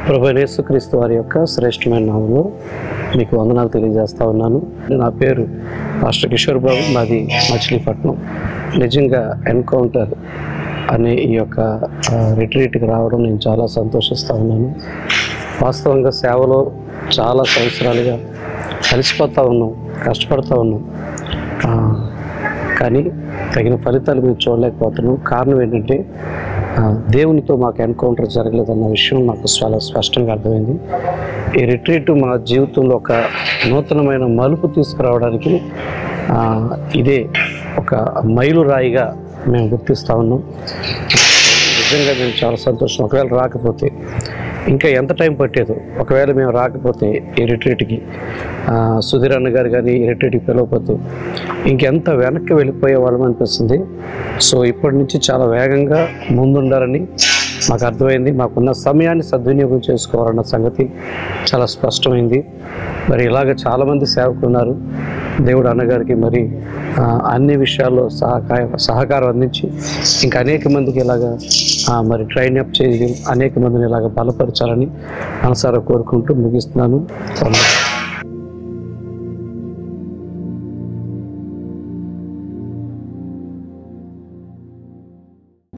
ప్రభువైన యేసుక్రీస్తు వారి యొక్క శ్రేష్టమైన నామములో మీకు వందనాలు తెలియజేస్తా ఉన్నాను. నా పేరు పాస్టర్ కిషోర్ బాబు, మాది మచిలీపట్నం. నిజంగా ఎన్కౌంటర్ అనే ఈ యొక్క రిట్రీట్కి రావడం నేను చాలా సంతోషిస్తూ ఉన్నాను. వాస్తవంగా సేవలో చాలా సంవత్సరాలుగా కలిసిపోతూ ఉన్నాం, కష్టపడుతూ ఉన్నాం, కానీ తగిన ఫలితాలు మేము చూడలేకపోతున్నాం. కారణం ఏంటంటే దేవునితో మాకు ఎన్కౌంటర్ జరగలేదన్న విషయం నాకు చాలా స్పష్టంగా అర్థమైంది. ఈ రిట్రీట్ మా జీవితంలో ఒక నూతనమైన మలుపు తీసుకురావడానికి ఇదే ఒక మైలురాయిగా మేము గుర్తిస్తూ ఉన్నాం. నిజంగా మేము చాలా సంతోషం. ఒకవేళ రాకపోతే ఇంకా ఎంత టైం పట్టేదో, ఒకవేళ మేము రాకపోతే ఈ రిట్రీట్కి సుధీర్ అన్న గారు కానీ ఈ రిట్రీట్కి పిలవకపోతే ఇంకెంత వెనక్కి వెళ్ళిపోయే వాళ్ళం అనిపిస్తుంది. సో ఇప్పటి నుంచి చాలా వేగంగా ముందుండాలని మాకు అర్థమైంది. మాకున్న సమయాన్ని సద్వినియోగం చేసుకోవాలన్న సంగతి చాలా స్పష్టమైంది. మరి ఇలాగ చాలామంది సేవకున్నారు. దేవుడు అన్నగారికి మరి అన్ని విషయాల్లో సహకారం అందించి ఇంకా అనేక మందికి ఇలాగా మరి ట్రైన్ అప్ చేసి అనేక మందిని ఇలాగ బలపరచాలని మనసారా కోరుకుంటూ ముగిస్తున్నాను.